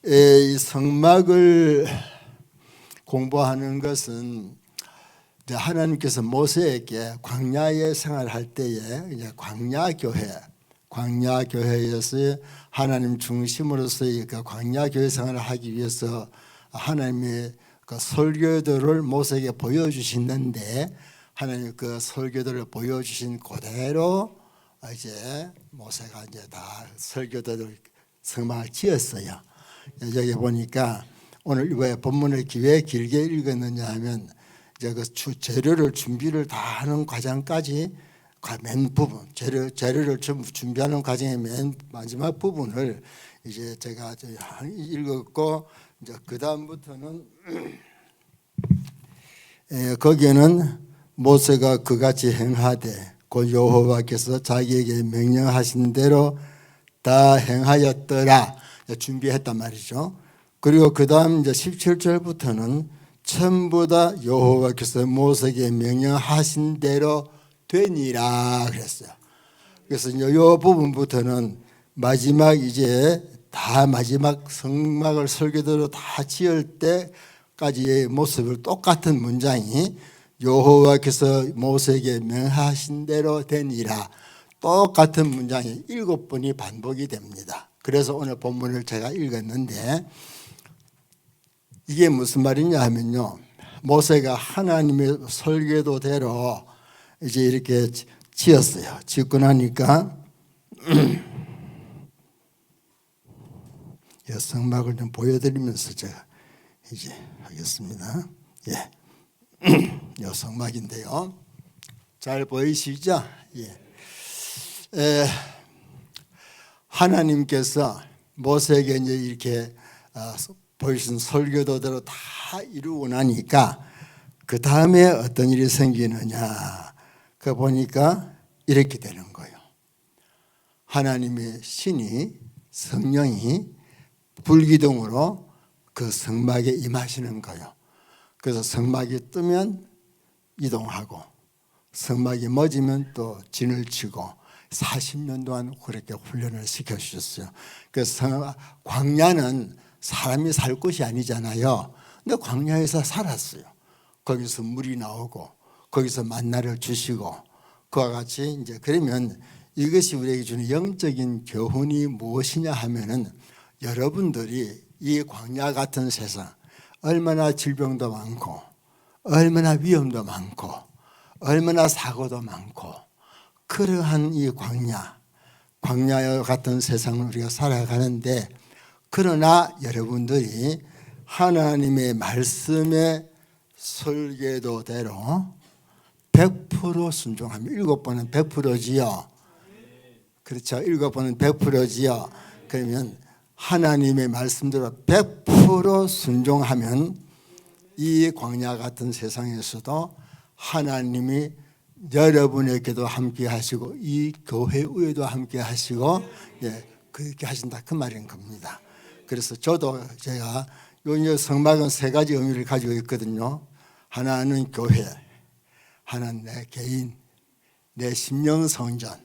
이 성막을 공부하는 것은 이제 하나님께서 모세에게 광야에 생활할 때에 이제 광야교회에서 하나님 중심으로서의 그 광야교회 생활을 하기 위해서 하나님의 그 설교들을 모세에게 보여주시는데, 하나님 그 설교들을 보여주신 그대로 이제 모세가 이제 다 설교들을 성막을 지었어요. 여기 보니까 오늘 왜 본문을 왜 길게 읽었느냐 하면, 이제 그 재료를 준비를 다 하는 과정까지 맨 부분, 재료를 준비하는 과정의 맨 마지막 부분을 이제 제가 읽었고, 이제 그 다음부터는 거기에는 모세가 그같이 행하되 곧 여호와께서 자기에게 명령하신 대로 다 행하였더라, 준비했단 말이죠. 그리고 그 다음 이제 17절부터는 전부 다 여호와께서 모세에게 명령하신 대로 되니라 그랬어요. 그래서 이제 이 부분부터는 마지막 이제 다 마지막 성막을 설교대로 다 지을 때까지의 모습을 똑같은 문장이 여호와께서 모세에게 명하신 대로 되니라, 똑같은 문장이 7번이 반복이 됩니다. 그래서 오늘 본문을 제가 읽었는데, 이게 무슨 말이냐 하면요, 모세가 하나님의 설계도대로 이제 이렇게 지었어요. 짓고 나니까 성막을 좀 보여드리면서 제가 이제 하겠습니다. 예, 이 성막인데요, 잘 보이시죠? 예. 하나님께서 모세에게 이제 이렇게 보여주신 설교도대로 다 이루고 나니까 그 다음에 어떤 일이 생기느냐, 그 보니까 이렇게 되는 거예요. 하나님의 신이, 성령이 불기둥으로 그 성막에 임하시는 거예요. 그래서 성막이 뜨면 이동하고, 성막이 멎으면 또 진을 치고, 40년 동안 그렇게 훈련을 시켜주셨어요. 그래서 광야는 사람이 살 곳이 아니잖아요. 근데 광야에서 살았어요. 거기서 물이 나오고, 거기서 만나를 주시고, 그와 같이 이제 그러면 이것이 우리에게 주는 영적인 교훈이 무엇이냐 하면은, 여러분들이 이 광야 같은 세상, 얼마나 질병도 많고, 얼마나 위험도 많고, 얼마나 사고도 많고, 그러한 이 광야 같은 세상을 우리가 살아가는데, 그러나 여러분들이 하나님의 말씀의 설계도대로 100% 순종하면, 7번은 100%지요. 그렇죠. 7번은 100%지요. 그러면 하나님의 말씀대로 100% 순종하면 이 광야 같은 세상에서도 하나님이 여러분에게도 함께 하시고, 이 교회에도 함께 하시고, 그렇게 하신다, 그 말인 겁니다. 그래서 저도 제가 요 성막은 3가지 의미를 가지고 있거든요. 하나는 교회, 하나는 내 개인, 내 심령 성전,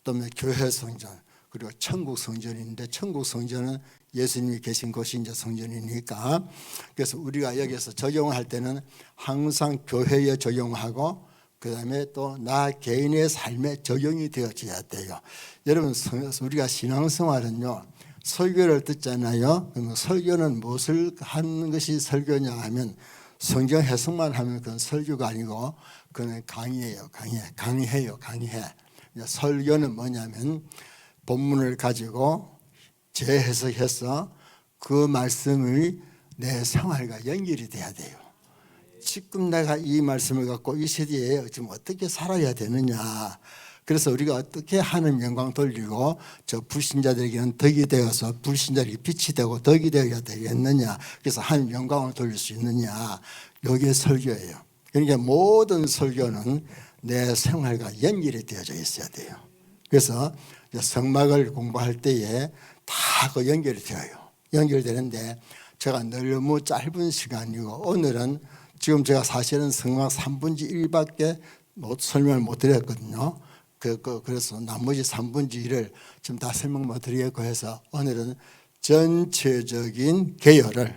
또 교회 성전, 그리고 천국 성전인데, 천국 성전은 예수님이 계신 곳이 이제 성전이니까, 그래서 우리가 여기서 적용할 때는 항상 교회에 적용하고, 그 다음에 또 나 개인의 삶에 적용이 되어져야 돼요. 여러분, 우리가 신앙생활은요, 설교를 듣잖아요. 그러면 설교는 무엇을 하는 것이 설교냐 하면, 성경 해석만 하면 그건 설교가 아니고 그건 강의예요. 강의해. 설교는 뭐냐면 본문을 가지고 재해석해서 그 말씀이 내 생활과 연결이 돼야 돼요. 지금 내가 이 말씀을 갖고 이 시대에 지금 어떻게 살아야 되느냐, 그래서 우리가 어떻게 하나님 영광 돌리고 저 불신자들에게는 덕이 되어서 불신자들에게 빛이 되고 덕이 되어야 되겠느냐, 그래서 하나님 영광을 돌릴 수 있느냐, 이게 설교예요. 그러니까 모든 설교는 내 생활과 연결이 되어져 있어야 돼요. 그래서 성막을 공부할 때에 다 그 연결이 되어요. 연결되는데 제가 너무 짧은 시간이고, 오늘은 지금 제가 사실은 성막 3분의 1밖에 설명을 못 드렸거든요. 그래서 나머지 3분의 1을 지금 다 설명 못 드리겠고 해서 오늘은 전체적인 개요를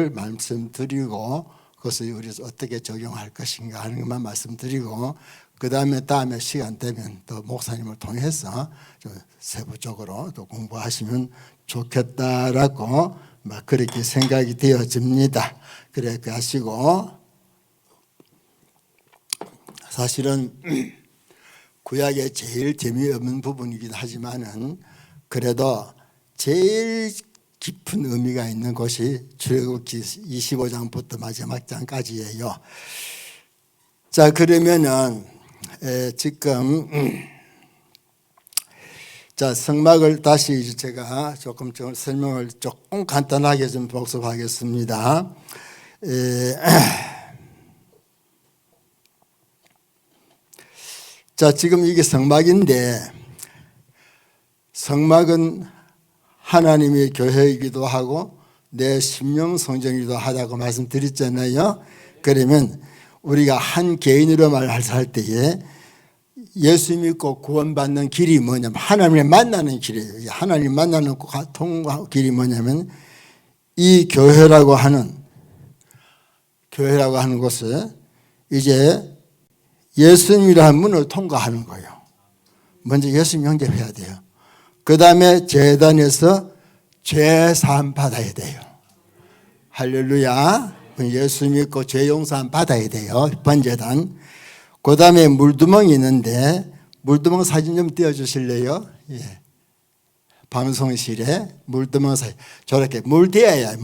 말씀드리고 그것을 우리가 어떻게 적용할 것인가 하는 것만 말씀드리고 그 다음에 시간 되면 또 목사님을 통해서 좀 세부적으로 또 공부하시면 좋겠다라고 막 그렇게 생각이 되어집니다. 그렇게 하시고 사실은 구약의 제일 재미없는 부분이긴 하지만은 그래도 제일 깊은 의미가 있는 것이 출애굽기 25장부터 마지막 장까지예요. 자, 그러면은 지금 자, 성막을 다시 제가 조금 설명을 조금 간단하게 좀 복습하겠습니다. 자, 지금 이게 성막인데 성막은 하나님의 교회이기도 하고 내 심령 성전이기도 하다고 말씀드렸잖아요. 그러면 우리가 한 개인으로 말할 때에 예수 믿고 구원받는 길이 뭐냐면 하나님을 만나는 길이에요. 하나님 만나는 길이 뭐냐면 이 교회라고 하는 곳은 이제 예수님이라는 문을 통과하는 거예요. 먼저 예수님 영접해야 돼요. 그 다음에 제단에서 죄 사함 받아야 돼요. 할렐루야. 예수 믿고 죄 용서함 받아야 돼요. 번제단. 그 다음에 물두멍이 있는데 물두멍 사진 좀 띄워주실래요? 예. 방송실에 물두멍 사진. 저렇게 물대야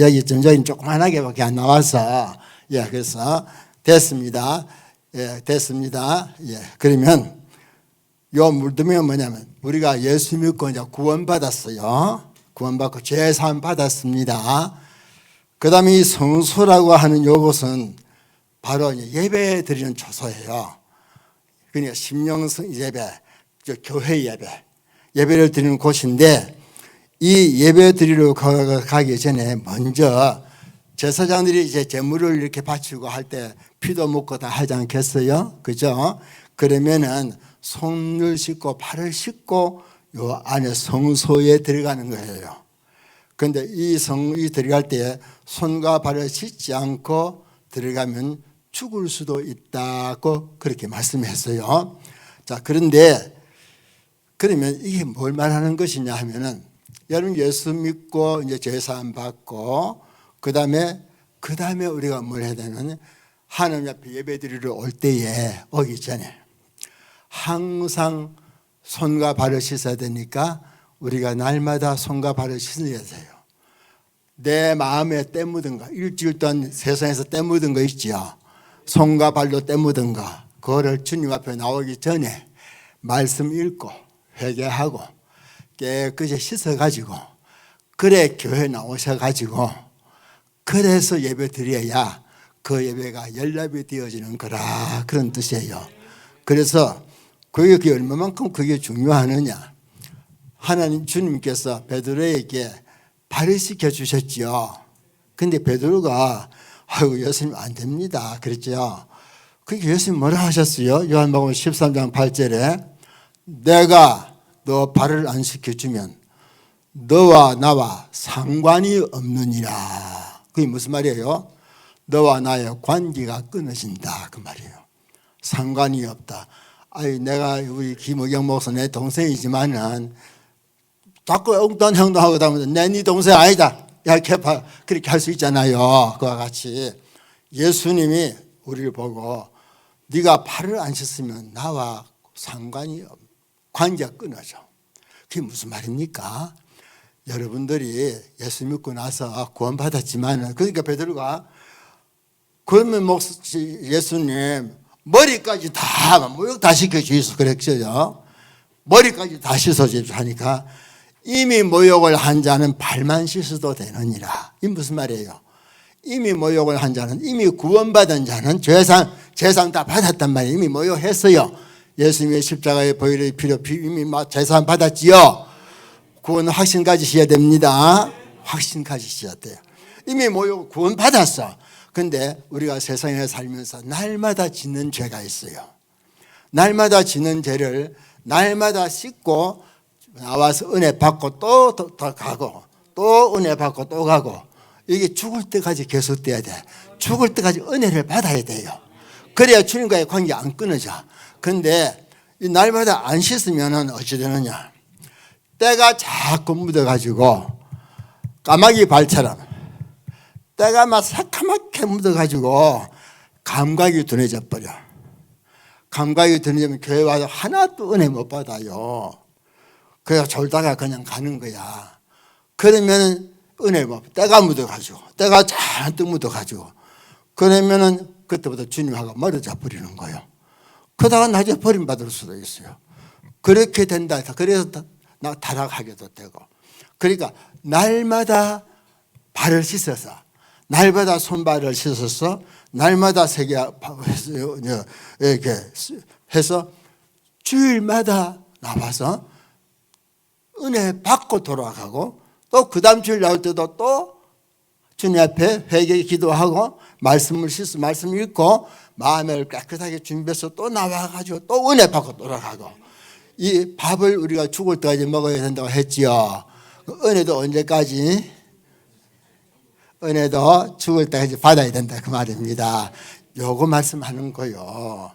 여기 조그만하게밖에 안 나와서 예, 그래서 됐습니다. 예, 됐습니다. 예, 그러면 요 물두멍은 뭐냐면 우리가 예수 믿고 이제 구원받았어요. 구원받고 죄 사함 받았습니다. 그 다음에 이 성소라고 하는 요것은 바로 예배 드리는 처소예요. 그러니까 심령 예배, 교회 예배를 드리는 곳인데 이 예배 드리러 가기 전에 먼저 제사장들이 이제 제물을 이렇게 바치고 할 때 피도 묻고 다 하지 않겠어요? 그죠? 그러면은 손을 씻고 발을 씻고 요 안에 성소에 들어가는 거예요. 그런데 이 성이 들어갈 때 손과 발을 씻지 않고 들어가면 죽을 수도 있다고 그렇게 말씀했어요. 자, 그런데 그러면 이게 뭘 말하는 것이냐 하면은 여러분 예수 믿고 이제 제사함 받고 그 다음에 우리가 뭘 해야 되냐면 하나님 앞에 예배드리러 올 때에 오기 전에 항상 손과 발을 씻어야 되니까 우리가 날마다 손과 발을 씻어야 돼요. 내 마음에 때 묻은 거, 일주일 동안 세상에서 때 묻은 거 있지요. 손과 발로 때 묻은 거, 그거를 주님 앞에 나오기 전에 말씀 읽고 회개하고 깨끗이 씻어가지고 그래 교회 나오셔가지고 그래서 예배 드려야 그 예배가 연락이 되어지는 거라 그런 뜻이에요. 그래서 그게 얼마만큼 그게 중요하느냐. 하나님 주님께서 베드로에게 발을 씻겨 주셨지요. 근데 베드로가 아이고 예수님 안 됩니다 그랬죠. 그게 예수님 뭐라 하셨어요? 요한복음 13장 8절에 내가 너 발을 안 씻겨주면 너와 나와 상관이 없느니라. 그게 무슨 말이에요? 너와 나의 관계가 끊어진다 그 말이에요. 상관이 없다. 아이 내가 우리 김의경 목사 내 동생이지만은 자꾸 엉뚱한 행동하고 다니면 내 네 동생 아니다. 야 개파 그렇게 할 수 있잖아요. 그와 같이 예수님이 우리를 보고 네가 발을 안 씻으면 나와 상관이 관계가 끊어져. 그게 무슨 말입니까? 여러분들이 예수 믿고 나서 구원받았지만 그러니까 베드로가 그러면 예수님 머리까지 다 모욕 다 시켜주셔서 그랬죠. 머리까지 다 씻어주셔서 하니까 이미 모욕을 한 자는 발만 씻어도 되느니라. 이 무슨 말이에요? 이미 모욕을 한 자는 이미 구원받은 자는 재산 다 받았단 말이에요. 이미 모욕했어요. 예수님의 십자가의 보혈의 피로 이미 재산 받았지요. 구원 확신 가지셔야 됩니다. 확신 가지셔야 돼요. 이미 모욕 구원 받았어. 근데 우리가 세상에 살면서 날마다 짓는 죄가 있어요. 날마다 짓는 죄를 날마다 씻고 나와서 은혜 받고 또 가고 또 은혜 받고 또 가고 이게 죽을 때까지 계속돼야 돼. 죽을 때까지 은혜를 받아야 돼요. 그래야 주님과의 관계 안 끊어져. 그런데 이 날마다 안 씻으면 어찌 되느냐. 때가 자꾸 묻어가지고 까마귀 발처럼 때가 막 새카맣게 묻어가지고 감각이 둔해져 버려. 감각이 둔해지면 교회 와서 하나도 은혜 못 받아요. 그래서 졸다가 그냥 가는 거야. 그러면 은혜 못 받아. 때가 묻어가지고 때가 잔뜩 묻어가지고 그러면은 그때부터 주님하고 멀어져 버리는 거예요. 그러다가 나중에 버림받을 수도 있어요. 그렇게 된다. 그래서 타락하게도 되고. 그러니까 날마다 발을 씻어서 날마다 손발을 씻어서 날마다 세계 이렇게 해서 주일마다 나와서 은혜 받고 돌아가고 또 그 다음 주일 나올 때도 또 주님 앞에 회개 기도하고 말씀을 씻어 말씀 읽고 마음을 깨끗하게 준비해서 또 나와가지고 또 은혜 받고 돌아가고 이 밥을 우리가 죽을 때까지 먹어야 된다고 했지요. 은혜도 언제까지? 은혜도 죽을 때까지 받아야 된다 그 말입니다. 요거 말씀하는 거요.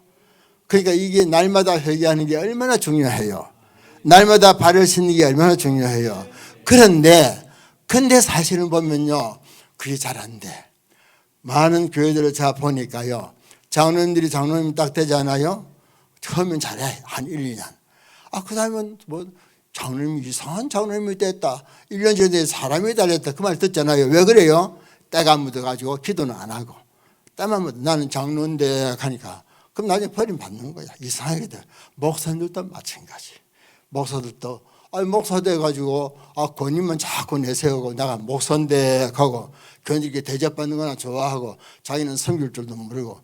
그러니까 이게 날마다 회개하는 게 얼마나 중요해요. 날마다 발을 씻는 게 얼마나 중요해요. 근데 사실은 보면요 그게 잘 안 돼. 많은 교회들을 제가 보니까요 장로님들이 장로님 딱 되잖아요. 처음엔 잘해 한 1, 2년. 그 다음엔 뭐 장로님이 이상한 장로님이 됐다. 1년 전에 사람이 달렸다. 그 말 듣잖아요. 왜 그래요? 때가 묻어가지고 기도는 안 하고 때만 묻어 나는 장로인데 하니까 그럼 나중에 버림받는 거야. 이상하게 돼. 목사님들도 마찬가지. 목사들도 목사 돼가지고 권위만 자꾸 내세우고 내가 목사인데 하고 괜히 대접받는 거나 좋아하고 자기는 섬길 줄도 모르고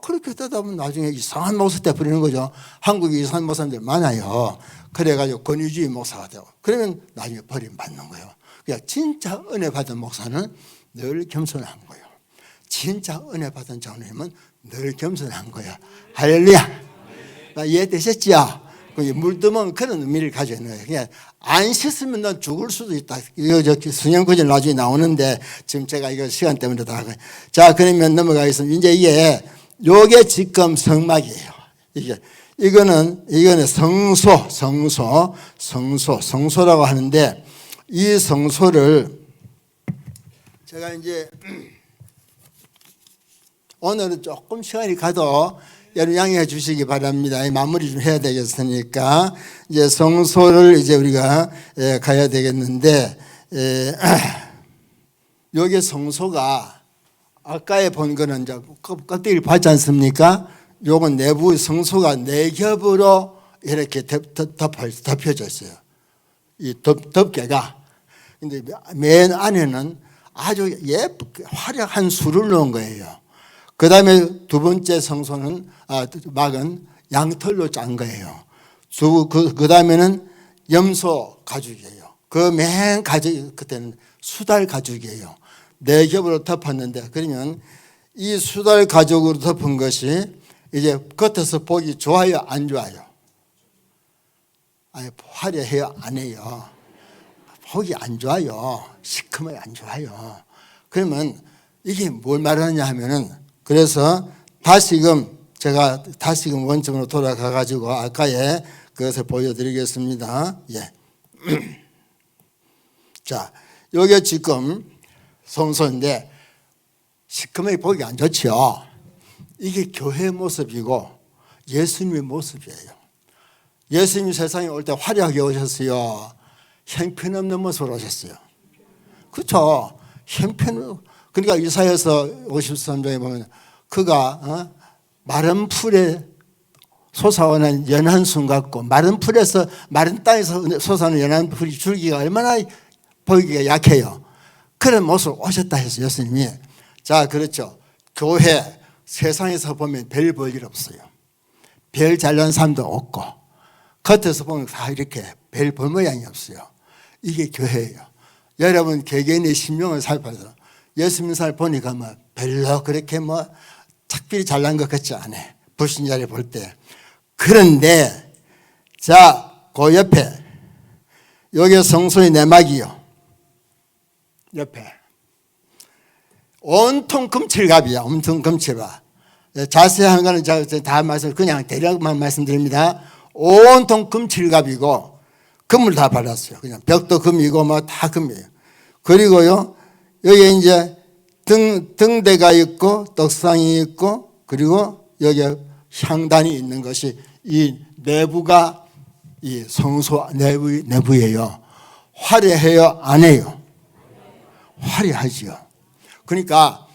그렇게 되다 보면 나중에 이상한 목사 때 버리는 거죠. 한국에 이상한 목사님들 많아요. 그래가지고 권위주의 목사가 되고 그러면 나중에 버림받는 거예요. 그러니까 진짜 은혜 받은 목사는 늘 겸손한 거예요. 진짜 은혜 받은 장로님은 늘 겸손한 거예요. 할렐루야. 이해되셨죠? 물두멍 그런 의미를 가지고 있는 거예요. 그냥 안 씻으면 넌 죽을 수도 있다. 이거 성경구절 나중에 나오는데 지금 제가 이거 시간 때문에 다 하고요. 자, 그러면 넘어가겠습니다. 이제 요게 지금 성막이에요. 이거는 성소라고 하는데 이 성소를 제가 이제 오늘은 조금 시간이 가도 여러분 양해해 주시기 바랍니다. 마무리 좀 해야 되겠으니까 이제 성소를 이제 우리가 가야 되겠는데 여기 성소가 아까에 본 거는 이제 껍데기를 봤지 않습니까? 요건 내부 성소가 네 겹으로 이렇게 덮여져 있어요. 이 덮개가. 근데 맨 안에는 아주 예쁘게 화려한 수를 넣은 거예요. 그 다음에 두 번째 성소는 막은 양털로 짠 거예요. 그 다음에는 염소 가죽이에요. 그 맨 가죽 그때는 수달 가죽이에요. 네 겹으로 덮었는데 그러면 이 수달 가죽으로 덮은 것이 이제 겉에서 보기 좋아요, 안 좋아요? 아니 화려해요, 안 해요? 보기 안 좋아요. 시커멓게 안 좋아요. 그러면 이게 뭘 말하느냐 하면은 그래서 제가 다시금 원점으로 돌아가 가지고 아까의 그것을 보여드리겠습니다. 자, 여기 지금 성소인데 시커멓게 보기 안 좋죠. 이게 교회의 모습이고 예수님의 모습이에요. 예수님이 세상에 올 때 화려하게 오셨어요. 형편없는 모습으로 오셨어요. 그렇죠. 그러니까 이사야서 53장에 보면 그가 마른 풀에 솟아오는 연한 순 같고 마른 땅에서 솟아오는 연한 풀이 줄기가 얼마나 보이기가 약해요. 그런 모습으로 오셨다 해서 예수님이. 자, 그렇죠. 교회 세상에서 보면 별 볼 일 없어요. 별 잘난 사람도 없고 겉에서 보면 다 이렇게 별 볼 모양이 없어요. 이게 교회예요. 여러분 개개인의 심령을 살펴서 예수님 살 보니까 별로 그렇게 특별히 잘난 것 같지 않아. 불신자를 볼 때. 그런데 자, 그 옆에 여기 성소의 내막이요. 옆에. 온통 금칠갑이야. 온통 금칠갑. 자세한 거는 제가 다 그냥 대략만 말씀드립니다. 온통 금칠갑이고 금을 다 발랐어요. 그냥 벽도 금이고 뭐 다 금이에요. 그리고요, 여기 이제 등대가 있고 떡상이 있고 그리고 여기 향단이 있는 것이 이 내부가 이 성소 내부예요. 화려해요? 안 해요? 화려하지요. 그러니까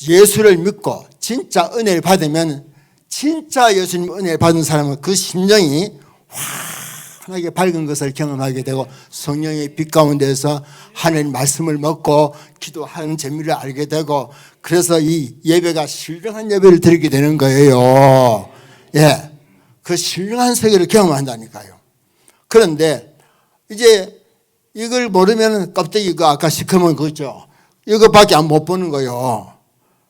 예수를 믿고 진짜 은혜를 받으면, 진짜 예수님 은혜를 받은 사람은 그 심령이 환하게 밝은 것을 경험하게 되고 성령의 빛 가운데서 하나님 말씀을 먹고 기도하는 재미를 알게 되고, 그래서 이 예배가 신령한 예배를 드리게 되는 거예요. 예, 그 신령한 세계를 경험한다니까요. 그런데 이제 이걸 모르면 껍데기 그 아까 시커먼 거죠. 이거밖에 못 보는 거예요.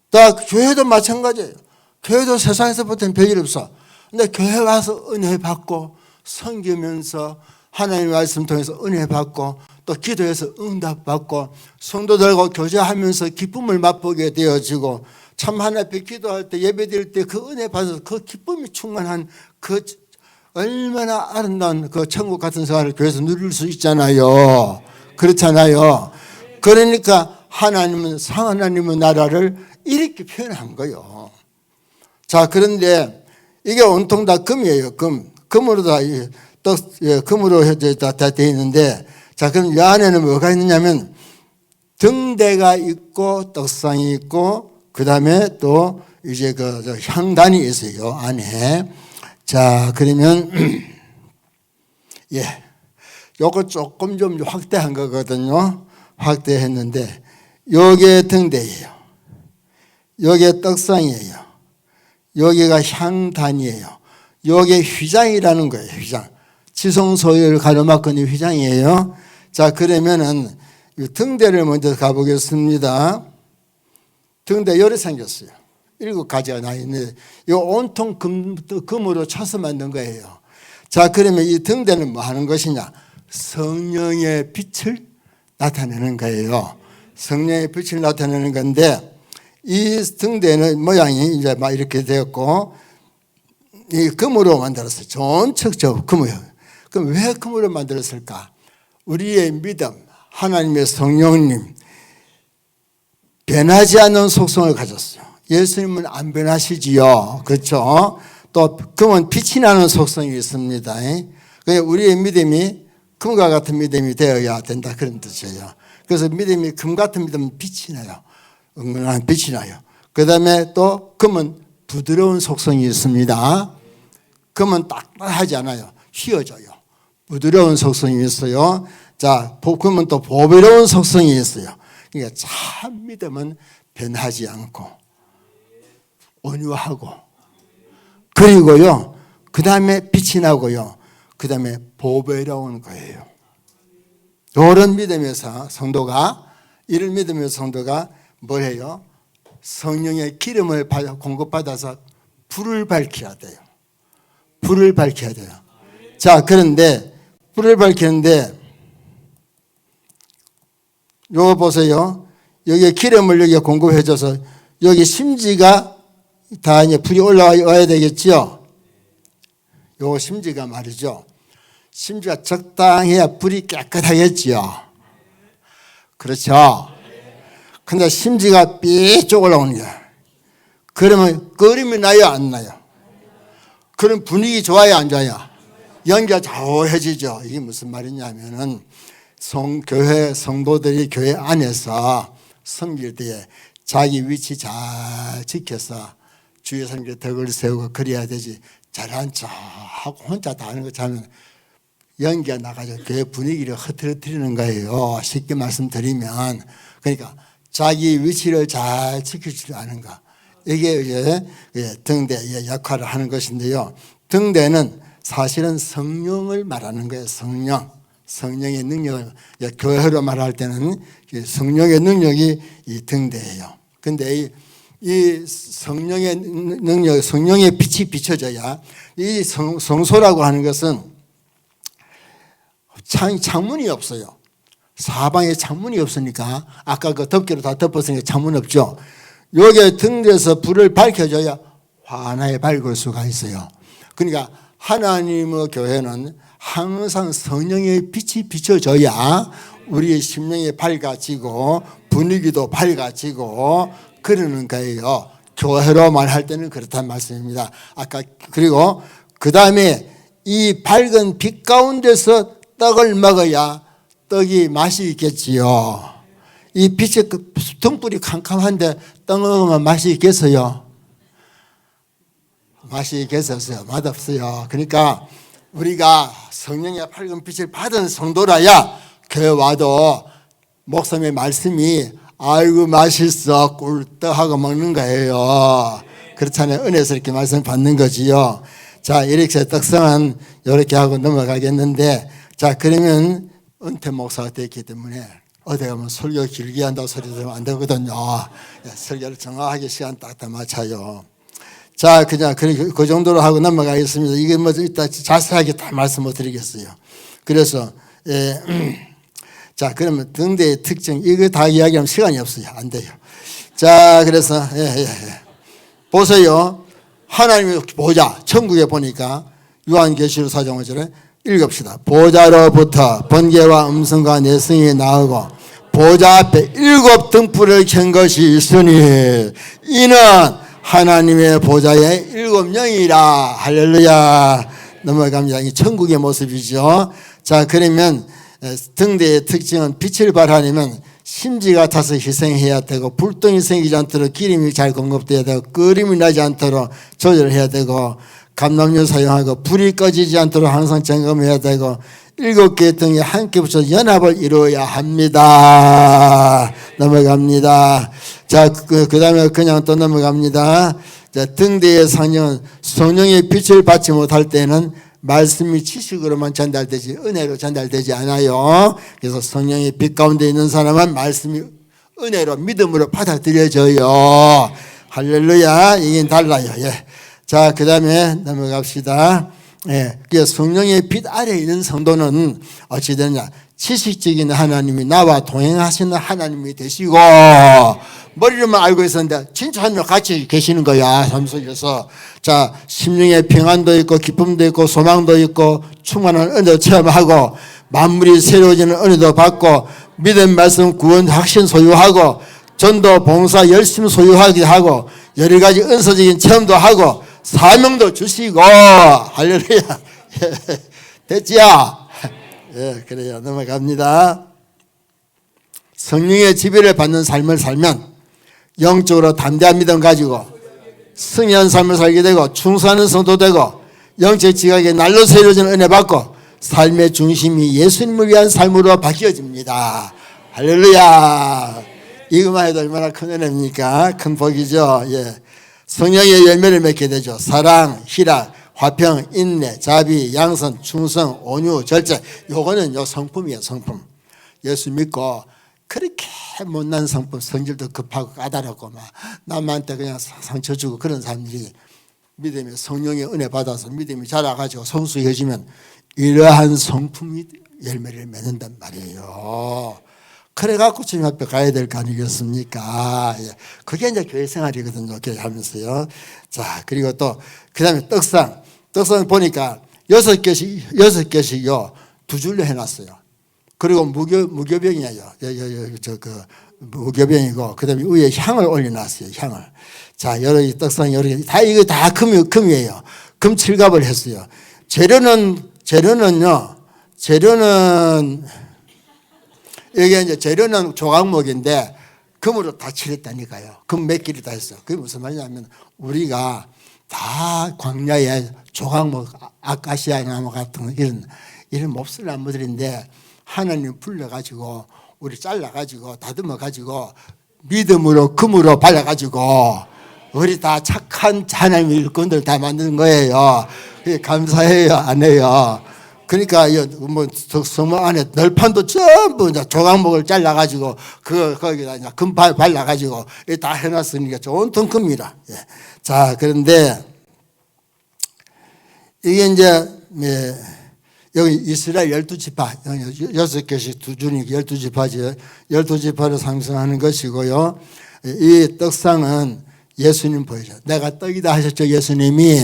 다 교회도 마찬가지예요. 교회도 세상에서부터는 별일 없어. 근데 교회 와서 은혜 받고 섬기면서 하나님의 말씀 통해서 은혜 받고 또 기도해서 응답 받고 성도들과 교제하면서 기쁨을 맛보게 되어지고, 참 하나님 앞에 기도할 때 예배 드릴 때 그 은혜 받아서 그 기쁨이 충만한 그 얼마나 아름다운 그 천국 같은 생활을 교회에서 누릴 수 있잖아요. 그렇잖아요. 그러니까 하나님의 나라를 이렇게 표현한 거예요. 자, 그런데 이게 온통 다 금이에요. 금으로 다 금으로 다 되어 있는데, 자, 그럼 이 안에는 뭐가 있느냐면 등대가 있고 떡상이 있고 그 다음에 또 이제 그 향단이 있어요, 안에. 자, 그러면 예, 요거 조금 좀 확대한 거거든요. 확대했는데 요게 등대예요. 요게 떡상이에요. 여기가 향단이에요. 요게 휘장이라는 거예요. 휘장. 지성소를 가로막은 이 휘장이에요. 자, 그러면은 등대를 먼저 가보겠습니다. 등대 이렇게 생겼어요. 7가지가 나 있는데 이 온통 금으로 쳐서 만든 거예요. 자, 그러면 이 등대는 뭐 하는 것이냐? 성령의 빛을 나타내는 거예요. 성령의 빛을 나타내는 건데, 이 등대는 모양이 이제 막 이렇게 되었고 이 금으로 만들었어요. 전적으로 금이에요. 그럼 왜 금으로 만들었을까? 우리의 믿음, 하나님의 성령님, 변하지 않는 속성을 가졌어요. 예수님은 안 변하시지요. 그렇죠? 또 금은 빛이 나는 속성이 있습니다. 그래서 우리의 믿음이 금과 같은 믿음이 되어야 된다, 그런 뜻이에요. 그래서 믿음이 금 같은 믿음은 빛이 나요. 은근한 빛이 나요. 그 다음에 또 금은 부드러운 속성이 있습니다. 금은 딱딱하지 않아요. 휘어져요. 부드러운 속성이 있어요. 자, 금은 또 보배로운 속성이 있어요. 그러니까 참 믿음은 변하지 않고 온유하고, 그리고요, 그 다음에 빛이 나고요, 그 다음에 보배로운 거예요. 이런 믿음에서 성도가, 이를 믿으면서 성도가 뭘 해요? 성령의 기름을 공급받아서 불을 밝혀야 돼요. 불을 밝혀야 돼요. 자, 그런데 불을 밝히는데 요거 보세요. 여기에 기름을 여기에 공급해줘서 여기 심지가 다 이제 불이 올라와야 되겠죠. 요 심지가 말이죠. 심지가 적당해야 불이 깨끗하겠지요. 그렇죠. 근데 심지가 삐쭉 올라오는 거야. 그러면 끓음이 나요, 안 나요? 그럼 분위기 좋아요, 안 좋아요? 연기가 좌우해지죠. 이게 무슨 말이냐면은 교회 성도들이 교회 안에서 섬길 때에 자기 위치 잘 지켜서 주의 성경에 덕을 세우고 그래야 되지, 잘한 척하고 혼자 다 하는 거 잘하면 연기가 나가지고 교회 분위기를 흐트러뜨리는 거예요. 쉽게 말씀드리면. 그러니까 자기 위치를 잘 지키지 않은 거, 이게 이제 등대의 역할을 하는 것인데요. 등대는 사실은 성령을 말하는 거예요. 성령의 능력을, 교회로 말할 때는 성령의 능력이 이 등대예요. 근데 이 성령의 능력, 성령의 빛이 비춰져야, 이 성소라고 하는 것은 창문이 없어요. 사방에 창문이 없으니까 아까 그 덮개로 다 덮었으니까 창문 없죠. 여기에 등대에서 불을 밝혀줘야 환하게 밝을 수가 있어요. 그러니까 하나님의 교회는 항상 성령의 빛이 비춰져야 우리의 심령이 밝아지고 분위기도 밝아지고 그러는 거예요. 교회로 말할 때는 그렇다는 말씀입니다. 아까 그리고 그 다음에 이 밝은 빛 가운데서 떡을 먹어야 떡이 맛이 있겠지요. 이 빛의 등불이 캄캄한데 떡 먹으면 맛이 있겠어요? 맛이 있겠어요? 맛없어요. 그러니까 우리가 성령의 밝은 빛을 받은 성도라야 교회 와도 목사님의 말씀이 아이고 맛있어 꿀떡하고 먹는 거예요. 그렇잖아요. 은혜에서 이렇게 말씀 받는 거지요. 자, 이렇게 떡상은 이렇게 하고 넘어가겠는데, 자, 그러면 은퇴 목사가 됐기 때문에 어디 가면 설교 길게 한다고 소리 들으면 안 되거든요. 설교를 정확하게 시간 딱 맞춰요. 자, 그냥 그 정도로 하고 넘어가겠습니다. 이게 뭐 일단 자세하게 다 말씀 못 드리겠어요. 그래서 자, 그러면 등대의 특징 이거 다 이야기하면 시간이 없어요. 안 돼요. 자, 그래서 보세요. 하나님의 보좌 천국에 보니까 요한계시록 4장 5절에 읽읍시다. 보좌로부터 번개와 음성과 내성이 나오고 보좌 앞에 7 등불을 켠 것이 있으니 이는 하나님의 보좌의 7 영이라. 할렐루야. 넘어갑니다. 이 천국의 모습이죠. 자, 그러면 등대의 특징은 빛을 발하려면 심지 같아서 희생해야 되고 불똥이 생기지 않도록 기름이 잘 공급돼야 되고 끓임이 나지 않도록 조절해야 되고 감람유 사용하고 불이 꺼지지 않도록 항상 점검해야 되고 7개의 등이 함께 붙여 연합을 이루어야 합니다. 넘어갑니다. 자, 그 다음에 그냥 또 넘어갑니다. 자, 등대의 상징은 성령의 빛을 받지 못할 때는 말씀이 지식으로만 전달되지 은혜로 전달되지 않아요. 그래서 성령의 빛 가운데 있는 사람은 말씀이 은혜로 믿음으로 받아들여져요. 할렐루야. 이게 달라요. 예. 자, 그 다음에 넘어갑시다. 예. 성령의 빛 아래에 있는 성도는 어찌 되느냐. 지식적인 하나님이 나와 동행하시는 하나님이 되시고 머리로만 알고 있었는데 진짜 하나님 같이 계시는 거야. 삶 속에서. 자, 심령의 평안도 있고 기쁨도 있고 소망도 있고 충만한 은혜도 체험하고 만물이 새로워지는 은혜도 받고 믿음 말씀 구원 확신 소유하고 전도 봉사 열심히 소유하게 하고 여러 가지 은사적인 체험도 하고 사명도 주시고. 할렐루야. 됐지요? 예, 그래요. 넘어갑니다. 성령의 지배를 받는 삶을 살면 영적으로 담대한 믿음 가지고 승리한 삶을 살게 되고 충성하는 성도 되고 영적 지각에 날로 새로워지는 은혜 받고 삶의 중심이 예수님을 위한 삶으로 바뀌어집니다. 할렐루야. 이것만 해도 얼마나 큰 은혜입니까? 큰 복이죠. 예. 성령의 열매를 맺게 되죠. 사랑, 희락, 화평, 인내, 자비, 양선, 충성, 온유, 절제. 요거는 요 성품이에요. 성품. 예수 믿고 그렇게 못난 성품, 성질도 급하고 까다롭고 막 남한테 그냥 상처 주고 그런 사람들이 믿음의 성령의 은혜 받아서 믿음이 자라가지고 성숙해지면 이러한 성품이 열매를 맺는단 말이에요. 그래갖고 주님 앞에 가야 될 거 아니겠습니까? 그게 이제 교회 생활이거든요. 교회 하면서요. 자, 그리고 또 그 다음에 떡상 보니까 6개씩요 2줄로 해놨어요. 그리고 무교병이에요. 무교병이고 그 다음에 위에 향을 올려놨어요. 향을. 자, 여러 떡상 여러 개 다 이거 다 금이에요. 금 칠갑을 했어요. 재료는 이게 이제 재료는 조각목인데 금으로 다 칠했다니까요. 금 몇 길이 다 했어요. 그게 무슨 말이냐면 우리가 다 광야에 조각목, 아카시아 나무 같은 이런 몹쓸 나무들인데 하나님 불러가지고 우리 잘라가지고 다듬어가지고 믿음으로 금으로 발라가지고 우리 다 착한 하나님의 일꾼들 다 만든 거예요. 감사해요, 안 해요? 그러니까 뭐 성막 안에 널판도 전부 조각목을 잘라가지고 거기다 이제 금 발라가지고 다 해놨으니까 좋은 등금이라. 예. 자, 그런데 이게 이제 여기 이스라엘 12지파, 6개씩 두 주니 12지파지. 12지파를 상징하는 것이고요. 이 떡상은 예수님 보이죠. 내가 떡이다 하셨죠. 예수님이.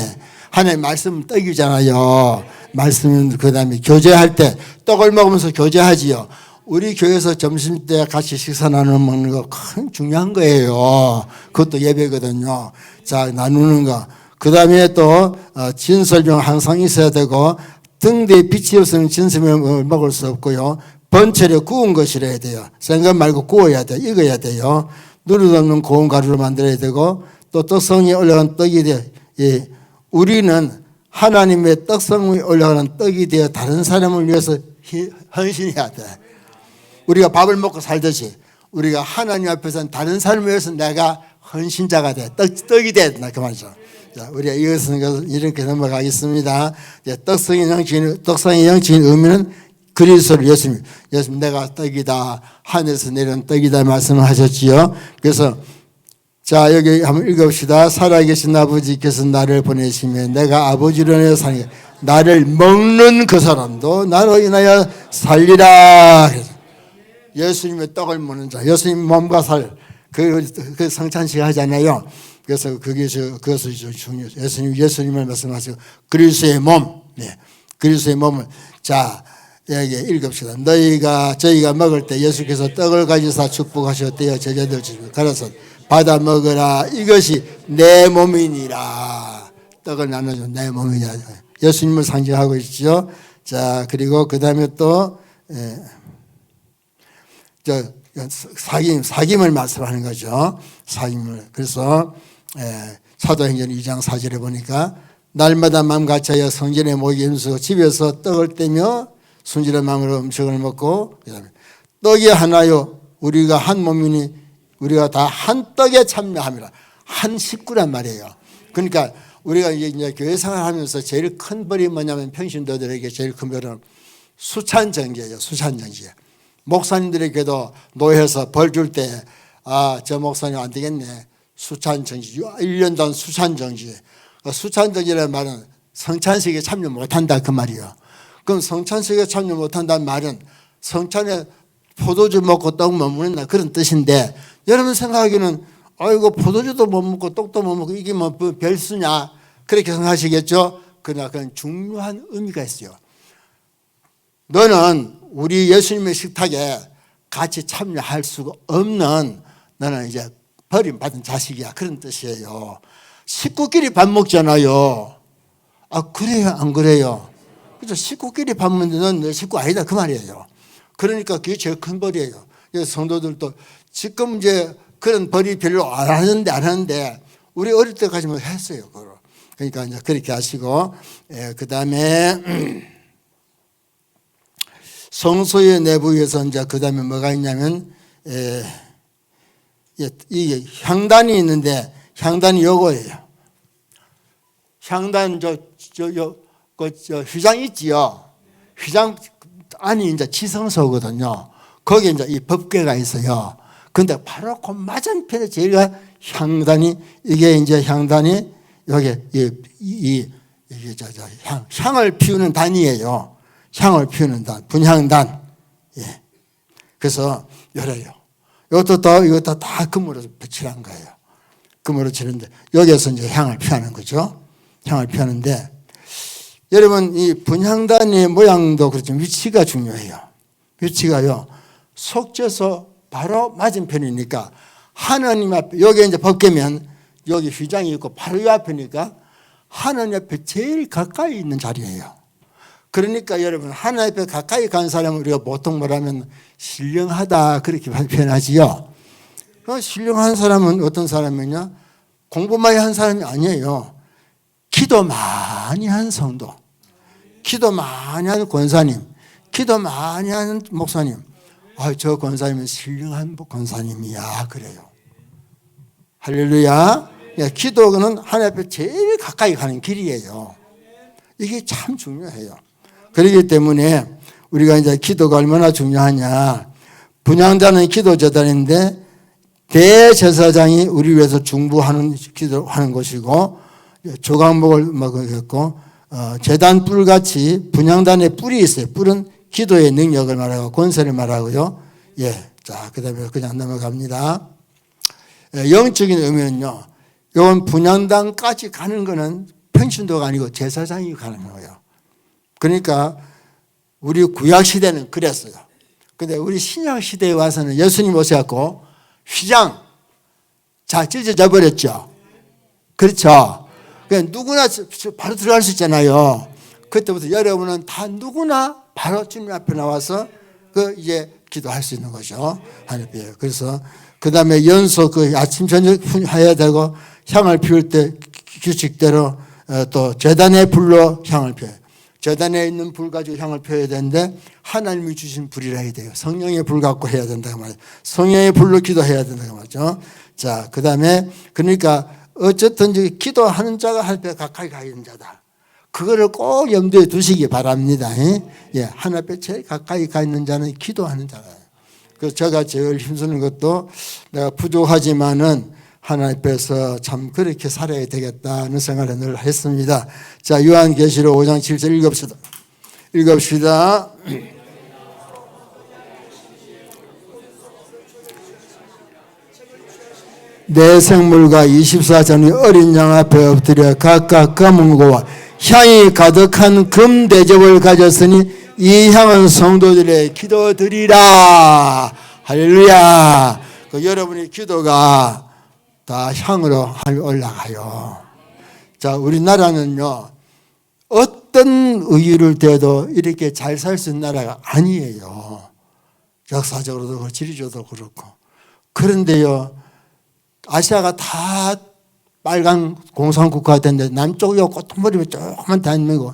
하나님 말씀은 떡이잖아요. 말씀은 그 다음에 교제할 때 떡을 먹으면서 교제하지요. 우리 교회에서 점심때 같이 식사 나눠 먹는 거 큰 중요한 거예요. 그것도 예배거든요. 자, 나누는 거. 그 다음에 또 진설병 항상 있어야 되고, 등 뒤에 빛이 없으면 진설병을 먹을 수 없고요. 번철에 구운 것이라야 돼요. 생것 말고 구워야 돼요. 익어야 돼요. 누르도 없는 고운 가루로 만들어야 되고, 또 떡성이 올라간 떡이 돼요. 예. 우리는 하나님의 떡성이 올라가는 떡이 되어 다른 사람을 위해서 헌신해야 돼. 우리가 밥을 먹고 살듯이 우리가 하나님 앞에서는 다른 사람을 위해서 내가 헌신자가 돼. 떡이 돼. 그 말이죠. 자, 우리가 이것은 이렇게 넘어가겠습니다. 떡성의 영적인 의미는 그리스도를 예수님 내가 떡이다. 하늘에서 내려온 떡이다 말씀을 하셨지요. 그래서 자, 여기 한번 읽읍시다. 살아계신 아버지께서 나를 보내시면 내가 아버지로 인하여 사니 나를 먹는 그 사람도 나로 인하여 살리라. 예수님의 떡을 먹는 자, 예수님 몸과 살, 그 성찬식 하잖아요. 그래서 그것이 중요해요. 예수님을 말씀하시고 그리스도의 몸, 네, 그리스도의 몸을. 자, 여기 읽읍시다. 저희가 먹을 때 예수께서 떡을 가지사 축복하셨대요. 제자들 주시고 가라사 받아 먹으라. 이것이 내 몸이니라. 떡을 나눠준 내 몸이니라. 예수님을 상징하고 있죠. 자, 그리고 그 다음에 또 사귐을 말씀하는 거죠. 사귐을. 그래서 사도행전 2장 4절에 보니까 날마다 마음 같이하여 성전에 모이게 힘쓰고 집에서 떡을 떼며 순진한 마음으로 음식을 먹고, 그다음에 떡이 하나요 우리가 한 몸이니 우리가 다 한 떡에 참여함이라. 한 식구란 말이에요. 그러니까 우리가 이제 교회 생활하면서 제일 큰 벌이 뭐냐면 평신도들에게 제일 큰 벌은 수찬정제예요. 수찬정제. 목사님들에게도 노회에서 벌 줄 때 저 목사님 안 되겠네. 수찬정지, 1년간 수찬정지. 수찬정지라는 말은 성찬식에 참여 못한다 그 말이에요. 그럼 성찬식에 참여 못한다는 말은 성찬에 포도주 먹고 떡 못 먹는다 그런 뜻인데, 여러분 생각하기에는 아이고 포도주도 못 먹고 떡도 못 먹고 이게 뭐 별수냐 그렇게 생각하시겠죠. 그러나 그건 중요한 의미가 있어요. 너는 우리 예수님의 식탁에 같이 참여할 수가 없는, 너는 이제 버림받은 자식이야 그런 뜻이에요. 식구끼리 밥 먹잖아요. 그래요 안 그래요? 그죠? 식구끼리 밥 먹는데 넌 내 식구 아니다 그 말이에요. 그러니까 그게 제일 큰 벌이에요. 그래서 성도들도 지금 이제 그런 벌이 별로 안 하는데 우리 어릴 때까지만 했어요. 그걸. 그러니까 이제 그렇게 하시고, 그 다음에 성소의 내부에서 이제 그 다음에 뭐가 있냐면 이게 향단이 있는데, 향단이 요거예요. 향단 휘장 있지요. 휘장 안이 이제 지성소거든요. 거기에 이제 이 법궤가 있어요. 근데 바로 그 맞은편에 제가 향단이, 이게 이제 향단이 여기 향을 피우는 단이에요. 향을 피우는 단, 분향단. 예. 그래서 열어요. 이것도 다 금으로 칠한 거예요. 금으로 치는데 여기에서 이제 향을 피하는 거죠. 향을 피하는데, 여러분 이 분향단의 모양도 그렇지만 위치가 중요해요. 위치가요, 속죄소 바로 맞은편이니까 하나님 앞에, 여기 이제 법궤면 여기 휘장이 있고 바로 이 앞이니까 하나님 앞에 제일 가까이 있는 자리예요. 그러니까 여러분 하나님 앞에 가까이 간 사람은 우리가 보통 말하면 신령하다 그렇게 표현하지요. 신령한 사람은 어떤 사람이냐? 공부 많이 한 사람이 아니에요. 기도 많이 한 성도, 기도 많이 하는 권사님, 기도 많이 하는 목사님, 저 권사님은 신령한 권사님이야 그래요. 할렐루야. 기도는 하나님 앞에 제일 가까이 가는 길이에요. 이게 참 중요해요. 그렇기 때문에 우리가 이제 기도가 얼마나 중요하냐. 분향단은 기도 제단인데 대제사장이 우리 위해서 중보하는 기도하는 것이고, 조각목을 먹었고, 제단 뿔같이 분향단의 뿔이 있어요. 뿔은 기도의 능력을 말하고 권세를 말하고요. 예, 자, 그다음에 그냥 넘어갑니다. 영적인 의미는요. 이건 분향단까지 가는 거는 평신도가 아니고 제사장이 가는 거예요. 그러니까 우리 구약 시대는 그랬어요. 근데 우리 신약 시대에 와서는 예수님 오셔갖고 휘장 자 찢어져 버렸죠. 그렇죠. 그러니까 누구나 바로 들어갈 수 있잖아요. 그때부터 여러분은 다 누구나 바로 주님 앞에 나와서 이제 기도할 수 있는 거죠. 하나님께요. 그래서 그 다음에 연소 아침 저녁 해야 되고 향을 피울 때 규칙대로 또 제단의 불로 향을 피워요. 제단에 있는 불 가지고 향을 피워야 되는데 하나님이 주신 불이라 해야 돼요. 성령의 불 갖고 해야 된다고 말이죠. 성령의 불로 기도해야 된다고 말이죠. 자, 그 다음에 그러니까 어쨌든 기도하는 자가 할 때 가까이 가 있는 자다. 그거를 꼭 염두에 두시기 바랍니다. 예, 하나님 앞에 제일 가까이 가 있는 자는 기도하는 자예요. 그래서 제가 제일 힘쓰는 것도 내가 부족하지만은 하나님 앞에서 참 그렇게 살아야 되겠다는 생각을 늘 했습니다. 자, 요한계시록 5장 7절 읽읍시다. 읽읍시다. 내 생물과 24전의 어린 양 앞에 엎드려 각각 검은 고와 향이 가득한 금 대접을 가졌으니 이 향은 성도들의 기도드리라. 할렐루야. 여러분의 기도가 다 향으로 올라가요. 자, 우리나라는요 어떤 의의를 대도 이렇게 잘 살 수 있는 나라가 아니에요. 역사적으로도 그렇고 지리적으로도 그렇고. 그런데요 아시아가 다 빨간 공산국가가 됐는데 남쪽이 꼬통머리면 조금만 다니고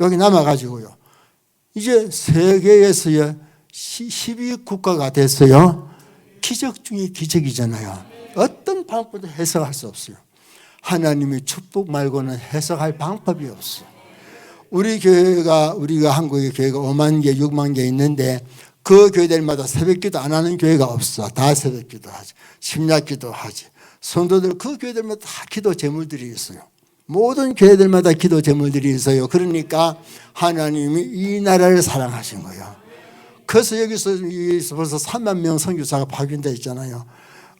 여기 남아가지고요. 이제 세계에서요 12국가가 됐어요. 기적 중에 기적이잖아요. 어떤 방법도 해석할 수 없어요. 하나님의 축복 말고는 해석할 방법이 없어요. 우리 교회가 우리가 한국의 교회가 5만 개, 6만 개 있는데 그 교회들마다 새벽기도 안 하는 교회가 없어. 다 새벽기도 하지. 심야기도 하지. 성도들 그 교회들마다 다 기도 제물들이 있어요. 모든 교회들마다 기도 제물들이 있어요. 그러니까 하나님이 이 나라를 사랑하신 거예요. 그래서 여기서 벌써 3만 명 선교사가 파견되어 있잖아요.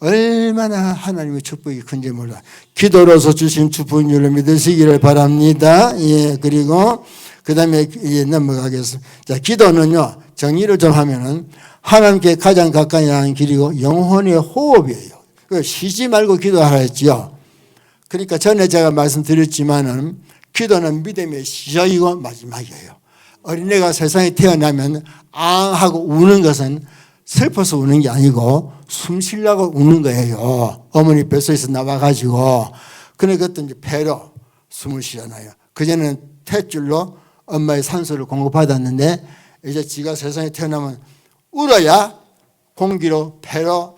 얼마나 하나님의 축복이 큰지 몰라. 기도로서 주신 축복을 믿으시기를 바랍니다. 예, 그리고 그 다음에 넘어가겠습니다. 자, 기도는요, 정의를 좀 하면은 하나님께 가장 가까이 하는 길이고 영혼의 호흡이에요. 쉬지 말고 기도하라 했지요. 그러니까 전에 제가 말씀드렸지만은 기도는 믿음의 시작이고 마지막이에요. 어린애가 세상에 태어나면 앙 하고 우는 것은 슬퍼서 우는 게 아니고 숨 쉬려고 우는 거예요. 어머니 뱃속에서 나와가지고. 그러니까 그것도 이제 배로 숨을 쉬잖아요. 그전에는 탯줄로 엄마의 산소를 공급받았는데 이제 지가 세상에 태어나면 울어야 공기로 배로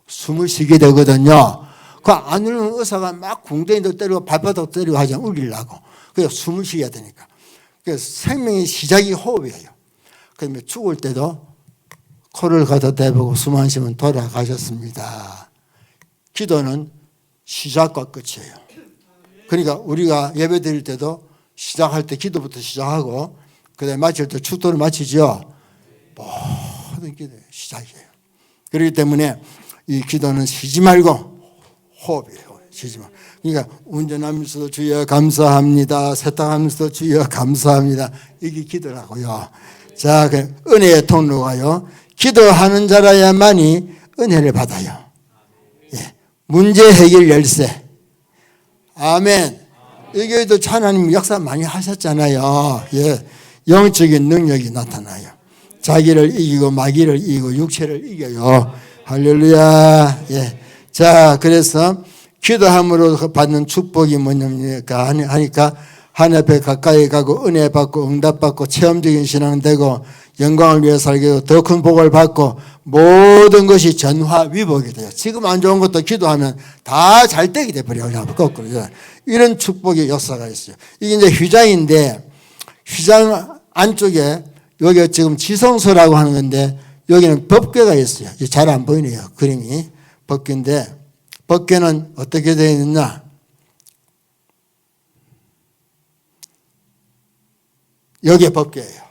숨을 쉬게 되거든요. 그 안 울면 의사가 막 궁뎅이도 때리고 발바닥도 때리고 하지 않아 울리려고. 그래서 숨을 쉬어야 되니까. 그래서 생명의 시작이 호흡이에요. 그러면 죽을 때도 코를 가다대보고 숨 안 쉬면 돌아가셨습니다. 기도는 시작과 끝이에요. 그러니까 우리가 예배 드릴 때도 시작할 때 기도부터 시작하고 그다음에 마칠 때 축도를 마치죠. 모든 기도의 시작이에요. 그렇기 때문에 이 기도는 쉬지 말고 호흡이에요. 쉬지 말고. 그러니까 운전하면서도 주여 감사합니다. 세탁하면서도 주여 감사합니다. 이게 기도라고요. 자, 은혜의 통로가요. 기도하는 자라야만이 은혜를 받아요. 예. 문제 해결 열쇠. 아멘. 이 교회도 하나님 역사 많이 하셨잖아요. 예. 영적인 능력이 나타나요. 자기를 이기고 마귀를 이기고 육체를 이겨요. 할렐루야. 예. 자, 그래서 기도함으로 받는 축복이 뭐냐니까 하니까 하나님 앞에 가까이 가고 은혜 받고 응답받고 체험적인 신앙 되고 영광을 위해 살게 되고 더 큰 복을 받고 모든 것이 전화위복이 돼요. 지금 안 좋은 것도 기도하면 다 잘 되게 돼버려요. 거꾸로. 이런 축복의 역사가 있어요. 이게 이제 휘장인데 휘장 안쪽에 여기가 지금 지성소라고 하는 건데 여기는 법궤가 있어요. 잘 안 보이네요. 그림이. 법궤인데 법궤는 어떻게 되어 있느냐. 여기에 법궤예요.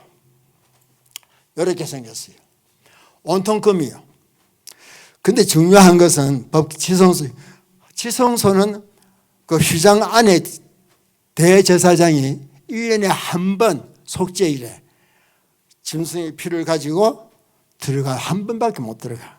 이렇게 생겼어요. 온통 금이요. 근데 중요한 것은 지성소는 그 휘장 안에 대제사장이 1년에 한 번 속죄일에 짐승의 피를 가지고 들어가 한 번밖에 못 들어가.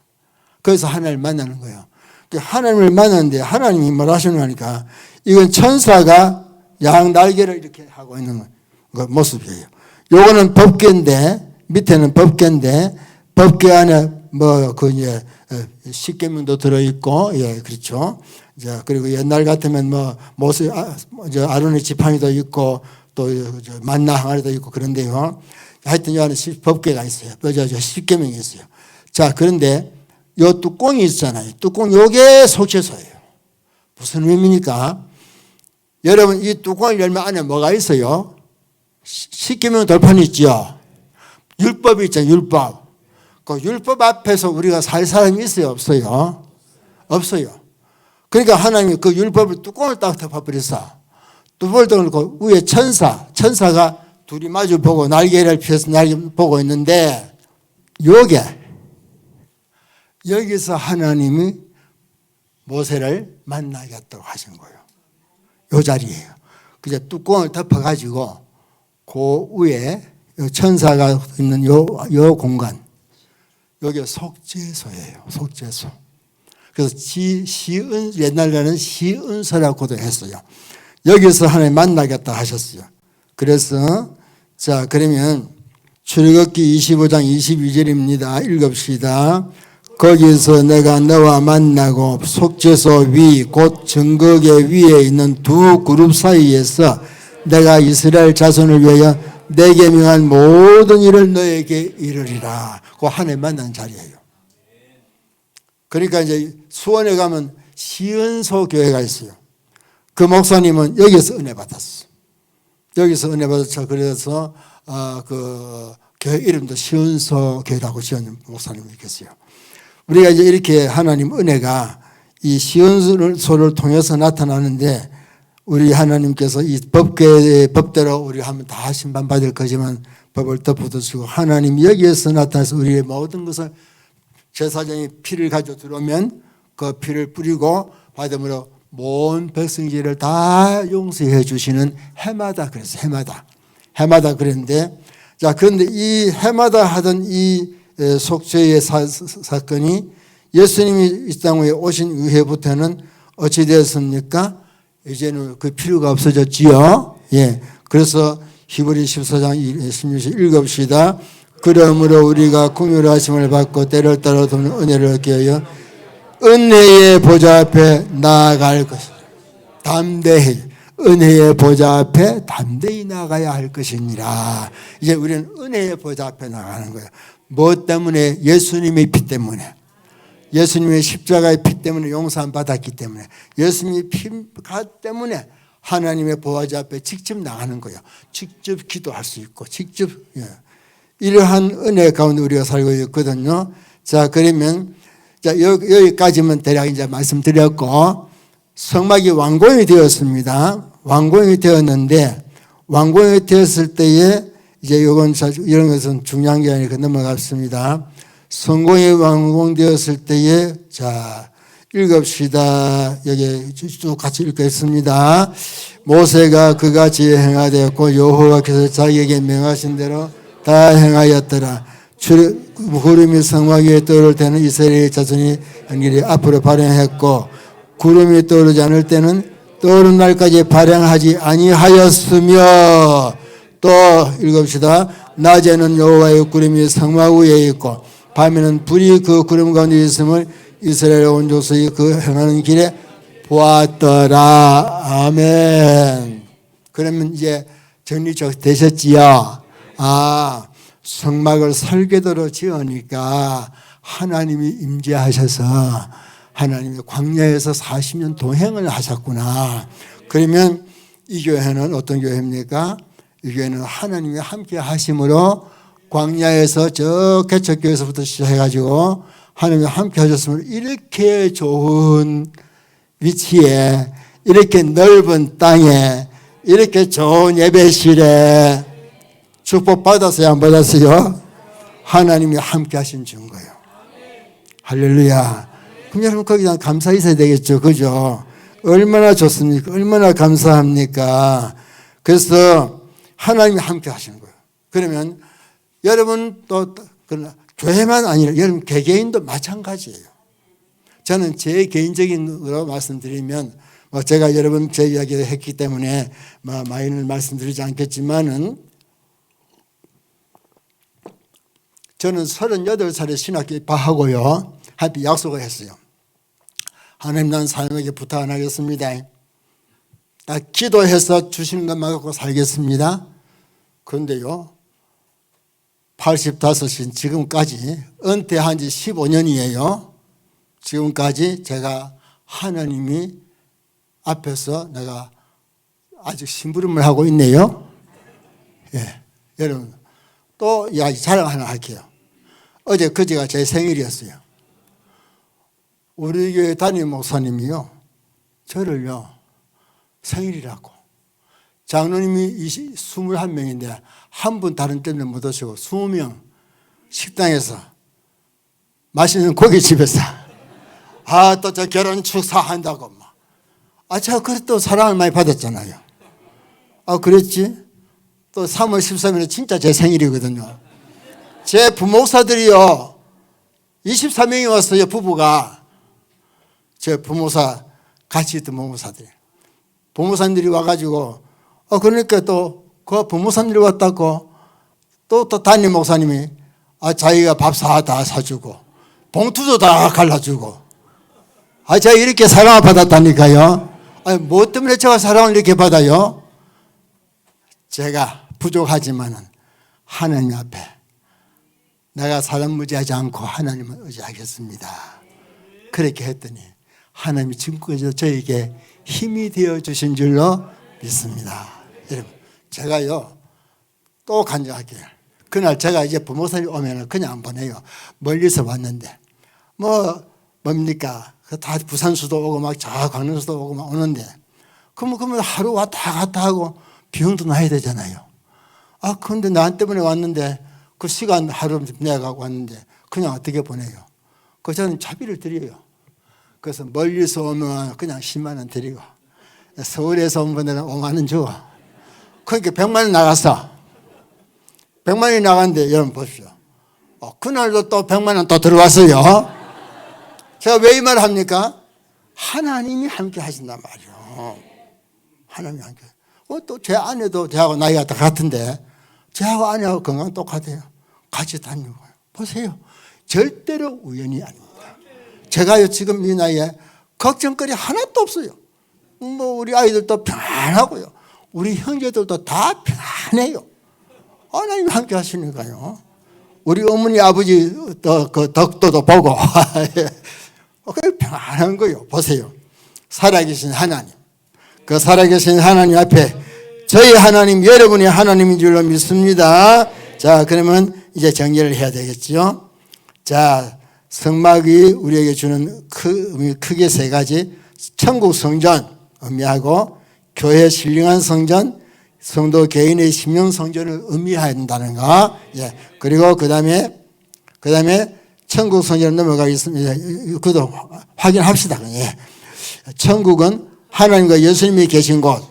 그래서 하나님을 만나는 거예요. 하나님을 만났는데 하나님이 뭐라 하시는 거니까 이건 천사가 양 날개를 이렇게 하고 있는 모습이에요. 요거는 법궤인데 밑에는 법궤인데 법궤 안에 이제 십계명도 들어있고, 예, 그렇죠. 자, 그리고 옛날 같으면 모세, 아론의 지팡이도 있고, 또 만나 항아리도 있고 그런데요. 하여튼 이 안에 법궤가 있어요. 십계명이 있어요. 자, 그런데 요 뚜껑이 있잖아요. 뚜껑, 요게 속죄소예요. 무슨 의미입니까? 여러분, 이 뚜껑을 열면 안에 뭐가 있어요? 십계명 돌판이 있죠. 율법이 있잖아요. 율법. 그 율법 앞에서 우리가 살 사람이 있어요? 없어요? 없어요. 그러니까 하나님이 그 율법을 뚜껑을 딱 덮어버렸어. 뚜껑을 덮고 위에 천사가 둘이 마주 보고 날개를 펴서 날개 보고 있는데 여기서 하나님이 모세를 만나겠다고 하신 거예요. 요 자리예요. 그래서 뚜껑을 덮어가지고 그 위에 천사가 있는 요 공간, 여기가 속죄소예요. 속죄소. 그래서 옛날에는 시은서라고도 했어요. 여기서 하나님 만나겠다 하셨어요. 그래서 자, 그러면 출애굽기 25장 22절입니다. 읽읍시다. 거기서 내가 너와 만나고 속죄소 위 곧 증거궤 위에 있는 두 그룹 사이에서 내가 이스라엘 자손을 위하여 내게 명한 모든 일을 너에게 이르리라. 그 하나님 만난 자리예요. 그러니까 이제 수원에 가면 시은소 교회가 있어요. 그 목사님은 여기서 은혜 받았어. 여기서 은혜 받았죠. 그래서 그 교회 이름도 시은소 교회라고 지은 목사님이 계세요. 우리가 이제 이렇게 하나님 은혜가 이 시은소를 통해서 나타나는데 우리 하나님께서 이 법대로 우리 하면 다 심판받을 거지만 법을 덮어두시고 하나님 여기에서 나타나서 우리의 모든 것을 제사장이 피를 가지고 들어오면 그 피를 뿌리고 받음으로 모든 백성들을 다 용서해 주시는 해마다 그랬어요. 해마다 그랬는데 자, 그런데 이 해마다 하던 이 속죄의 사건이 예수님이 이 땅에 오신 이후부터는 어찌 되었습니까? 이제는 그 필요가 없어졌지요. 예. 그래서 히브리 14장 16절 읽읍시다. 그러므로 우리가 긍휼하심을 받고 때를 따라 돕는 은혜를 얻게 하여 은혜의 보좌 앞에 나아갈 것이다. 담대히 은혜의 보좌 앞에 담대히 나가야 할 것이니라. 이제 우리는 은혜의 보좌 앞에 나가는 거예요. 뭐 때문에? 예수님의 피 때문에. 예수님의 십자가의 피 때문에 용서함 받았기 때문에 예수님의 피가 때문에 하나님의 보좌 앞에 직접 나가는 거예요. 직접 기도할 수 있고 직접 이러한 은혜 가운데 우리가 살고 있거든요. 자, 그러면 자, 여기까지만 대략 이제 말씀드렸고 성막이 완공이 되었습니다. 완공이 되었는데 완공이 되었을 때에 이제 이런 것은 중요한 게 아니니까 넘어갔습니다. 성공이 완공되었을 때에 자, 읽읍시다. 여기 쭉 같이 읽겠습니다. 모세가 그같이 행하되었고 여호와께서 자기에게 명하신 대로 다 행하였더라. 구름이 성막 위에 떠오를 때는 이스라엘 자손이 한길이 앞으로 발행했고 구름이 떠오르지 않을 때는 떠오른 날까지 발행하지 아니하였으며 또 읽읍시다. 낮에는 여호와의 구름이 성막 위에 있고 밤에는 불이 그 구름 가운데 있음을 이스라엘 온 족속이 그 행하는 길에 보았더라. 아멘. 그러면 이제 정리 되셨지요? 성막을 설계도로 지으니까 하나님이 임재하셔서 하나님이 광야에서 40년 동행을 하셨구나. 그러면 이 교회는 어떤 교회입니까? 이 교회는 하나님이 함께 하심으로 광야에서 저 개척교회에서부터 시작해가지고 하나님이 함께 하셨으면 이렇게 좋은 위치에 이렇게 넓은 땅에 이렇게 좋은 예배실에 축복 받았어요? 안 받았어요? 하나님이 함께 하신 증거예요. 할렐루야. 그럼 여러분 거기다 감사 있어야 되겠죠. 그죠? 얼마나 좋습니까? 얼마나 감사합니까? 그래서 하나님이 함께 하시는 거예요. 그러면 여러분 또 교회만 아니라 여러분 개개인도 마찬가지예요. 저는 제 개인적인 거로 말씀드리면 제가 여러분 제 이야기를 했기 때문에 많이는 말씀드리지 않겠지만은 저는 38살에 신학교 입학하고요. 한번 약속을 했어요. 하나님 난 삶에게 부탁 안 하겠습니다. 나 기도해서 주시는 것만 갖고 살겠습니다. 그런데요. 85인 지금까지 은퇴한 지 15년이에요. 지금까지 제가 하나님이 앞에서 내가 아직 심부름을 하고 있네요. 예, 여러분 또 자랑 하나 할게요. 그제가 제 생일이었어요. 우리 교회 담임 목사님이요. 저를요. 생일이라고. 장로님이 21명인데 한 분 다른 때는 못 오시고 20명 식당에서 맛있는 고깃집에서 또 저 결혼 축사한다고 제가 그래도 사랑을 많이 받았잖아요. 그랬지? 또 3월 13일은 진짜 제 생일이거든요. 제 부목사들이요. 24명이 왔어요. 부부가. 제 부모사 같이 있던 부모사들이. 부모사님들이 와가지고 그러니까 또 그 부모사님들이 왔다고 또 담임 목사님이 자기가 밥 다 사주고 봉투도 다 갈라주고 제가 이렇게 사랑을 받았다니까요. 뭐 때문에 제가 사랑을 이렇게 받아요? 제가 부족하지만은 하나님 앞에 내가 사람 의지하지 않고 하나님을 의지하겠습니다. 그렇게 했더니 하나님이 지금까지 저에게 힘이 되어 주신 줄로 믿습니다. 여러분, 제가요 또 간증할게요. 그날 제가 이제 부모님이 오면은 그냥 안 보내요. 멀리서 왔는데 뭡니까? 다 부산수도 오고 강릉수도 오고 오는데 그러면 하루 왔다 갔다 하고 비용도 나야 되잖아요. 그런데 나 때문에 왔는데 그 시간 하루 내가고 왔는데 그냥 어떻게 보내요? 저는 차비를 드려요. 그래서 멀리서 오면 그냥 10만 원 드리고 서울에서 온 분들은 5만 원 주고 그러니까 100만 원 나갔어. 100만 원이 나갔는데 여러분 보십시오. 그날도 또 100만 원 또 들어왔어요. 제가 왜 이 말을 합니까? 하나님이 함께 하신단 말이에요. 하나님이 함께. 또 제 아내도 저하고 나이가 다 같은데 저하고 아내하고 건강 똑같아요. 같이 다니고 보세요. 절대로 우연이 아닙니다. 제가요 지금 이 나이에 걱정거리 하나도 없어요. 우리 아이들도 편하고요. 우리 형제들도 다 편해요. 하나님이 함께 하시니까요. 우리 어머니 아버지 그 덕도도 보고 그게 편한 거예요. 보세요. 살아계신 하나님. 그 살아계신 하나님 앞에 저희 하나님 여러분이 하나님인 줄로 믿습니다. 자, 그러면 이제 정리를 해야 되겠죠. 자, 성막이 우리에게 주는 크게 세 가지. 천국 성전 의미하고 교회 신령한 성전, 성도 개인의 심령 성전을 의미한다는 거. 예. 그리고 그다음에 천국 성전을 넘어가겠습니다. 그것도 확인합시다. 예. 천국은 하나님과 예수님이 계신 곳.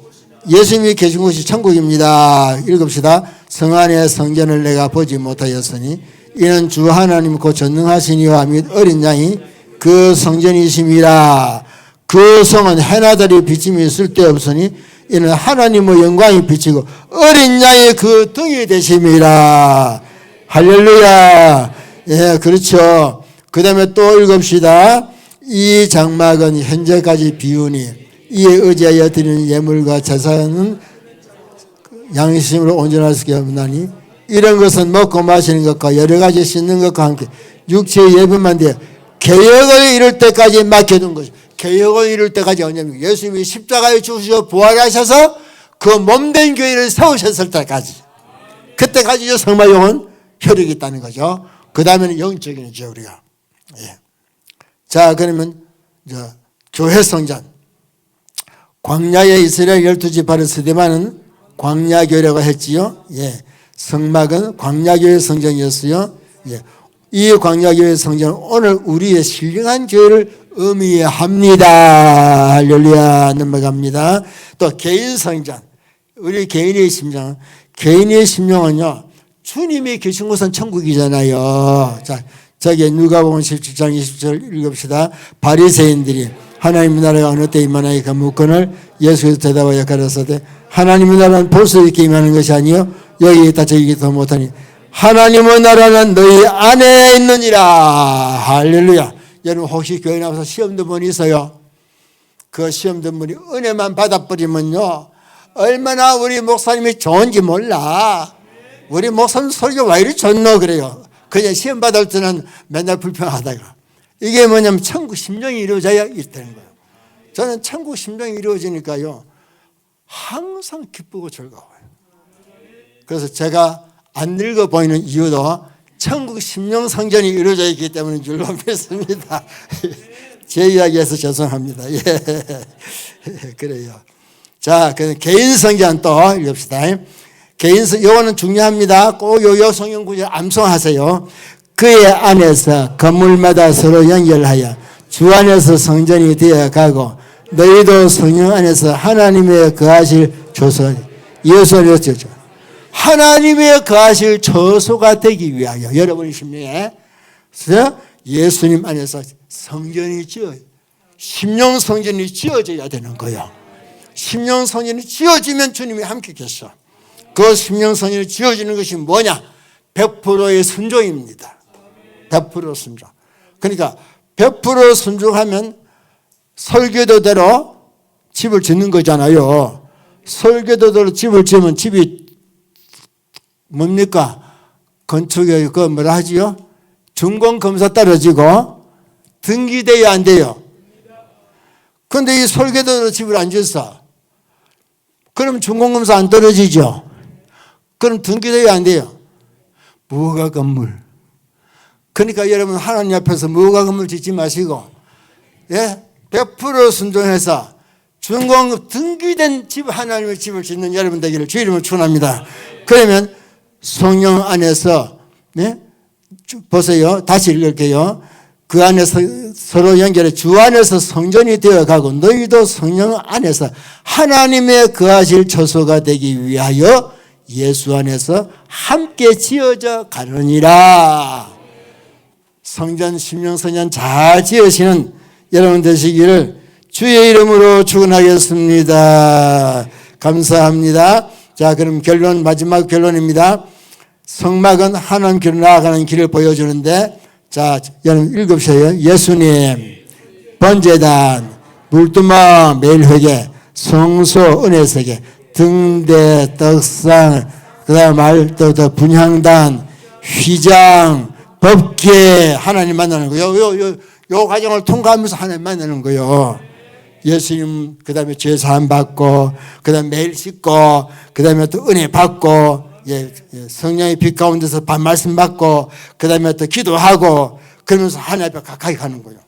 예수님이 계신 곳이 천국입니다. 읽읍시다. 성 안의 성전을 내가 보지 못하였으니 이는 주 하나님 곧 전능하신 이와 및 어린 양이 그 성전이심이라. 그 성은 해나 달이 비침이 쓸데없으니 이는 하나님의 영광이 비치고 어린 양이 그 등이 되심이라. 할렐루야. 예, 그렇죠. 그 다음에 또 읽읍시다. 이 장막은 현재까지 비우니 이에 의지하여 드리는 예물과 제사는 양심으로 온전할 수 없나니 이런 것은 먹고 마시는 것과 여러 가지 씻는 것과 함께 육체의 예배만 되어 개혁을 이룰 때까지 맡겨둔 것이. 개혁을 이룰 때까지 언제입니까? 예수님이 십자가에 죽으시고 부활하셔서 그 몸된 교회를 세우셨을 때까지. 그때까지 성막용은 효력이 있다는 거죠. 그 다음에는 영적인이죠, 우리가. 예. 자, 그러면 교회 성전. 광야의 이스라엘 12지파를 스데반은 광야교회라고 했지요. 예. 성막은 광야교회 성전이었어요. 예. 이 광야교회 성전은 오늘 우리의 신령한 교회를 의미합니다. 할렐루야. 넘어갑니다. 또 개인 성전, 우리 개인의 심령, 개인의 심령은요 주님이 계신 곳은 천국이잖아요. 자, 저기 누가복음 17장 20절 읽읍시다. 바리새인들이 하나님의 나라가 어느 때 임하나이까 묻거늘 예수께서 대답하여 가라사대 하나님의 나라는 벌써 이렇게 임하는 것이 아니요 여기 있다 저기 있다 못하니 하나님의 나라는 너희 안에 있느니라. 할렐루야. 여러분 혹시 교회 나와서 시험 든 분이 있어요? 그 시험 든 분이 은혜만 받아버리면요 얼마나 우리 목사님이 좋은지 몰라. 우리 목사님 설교 왜 이리 좋노 그래요. 그냥 시험 받을 때는 맨날 불평하다가 이게 뭐냐면 천국 심령이 이루어져야 있다는 거예요. 저는 천국 심령이 이루어지니까요 항상 기쁘고 즐거워요. 그래서 제가 안 늙어 보이는 이유도 천국 심령 성전이 이루어져 있기 때문인 줄로 믿습니다. 제 이야기에서 죄송합니다. 예. 그래요. 자, 개인 성전 또 읽읍시다. 개인 성전, 요거는 중요합니다. 꼭 요 성경 구절 암송하세요. 그의 안에서 건물마다 서로 연결하여 주 안에서 성전이 되어 가고 너희도 성령 안에서 하나님의 거하실 조소, 예수였죠. 하나님의 거하실 처소가 되기 위하여 여러분의 심령에 예수님 안에서 성전이 심령 성전이 지어져야 되는 거예요. 심령 성전이 지어지면 주님이 함께 계셔. 그 심령 성전이 지어지는 것이 뭐냐? 100%의 순종입니다. 100% 순종. 그러니까 100% 순종하면 설교도대로 집을 짓는 거잖아요. 설교도대로 집을 지으면 집이 뭡니까? 건축에 그 뭐라 하지요? 준공검사 떨어지고 등기돼야 안 돼요. 그런데 이 설계도로 집을 안 지었어. 그럼 준공검사 안 떨어지죠. 그럼 등기돼야 안 돼요. 무허가 건물. 그러니까 여러분 하나님 앞에서 무허가 건물 짓지 마시고 100% 순종해서 준공 등기된 집 하나님의 집을 짓는 여러분 되기를 주 이름으로 축원합니다. 그러면 성령 안에서 보세요. 다시 읽을게요. 그 안에서 서로 연결해 주 안에서 성전이 되어가고 너희도 성령 안에서 하나님의 거하실 처소가 되기 위하여 예수 안에서 함께 지어져 가느니라. 성전 심령성전 잘 지으시는 여러분 되시기를 주의 이름으로 축원하겠습니다. 감사합니다. 자, 그럼 결론, 마지막 결론입니다. 성막은 하나님 길로 나아가는 길을 보여주는데, 자, 여러분 읽읍시요. 예수님, 번제단, 물두멍, 매일회개, 성소, 은혜세계, 등대, 떡상, 그 다음 말도 분향단, 휘장, 법계, 하나님 만나는 거예요. 요 과정을 통과하면서 하나님 만나는 거예요. 예수님, 그 다음에 죄사함 받고, 그 다음에 매일 씻고, 그 다음에 또 은혜 받고, 성령의 빛 가운데서 말씀 받고, 그 다음에 또 기도하고, 그러면서 하나님 앞에 가까이 가는 거예요.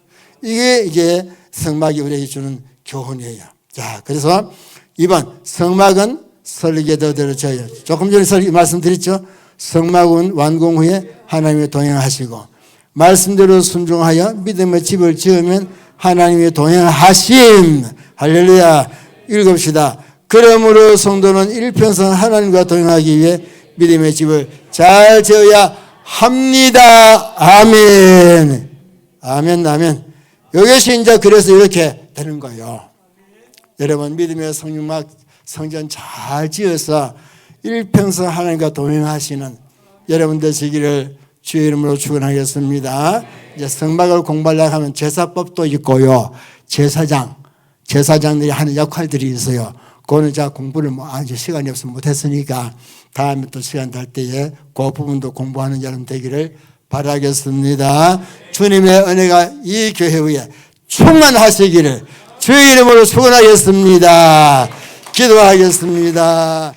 이게 성막이 우리에게 주는 교훈이에요. 자, 그래서 이번 성막은 설계도대로 져요. 조금 전에 말씀드렸죠. 성막은 완공 후에 하나님의 동행하시고, 말씀대로 순종하여 믿음의 집을 지으면 하나님의 동행하심. 할렐루야. 읽읍시다. 그러므로 성도는 일평생 하나님과 동행하기 위해 믿음의 집을 잘 지어야 합니다. 아멘. 아멘. 아멘. 이것이 이제 그래서 이렇게 되는 거예요. 여러분 믿음의 성막 성전 잘 지어서 일평생 하나님과 동행하시는 여러분 되시기를 주의 이름으로 축원하겠습니다. 이제 성막을 공부하려고 하면 제사법도 있고요. 제사장들이 하는 역할들이 있어요. 그거는 제가 공부를 아주 시간이 없어서 못했으니까 다음에 또 시간 될 때에 그 부분도 공부하는 여러분 되기를 바라겠습니다. 주님의 은혜가 이 교회에 충만하시기를 주의 이름으로 축원하겠습니다. 기도하겠습니다.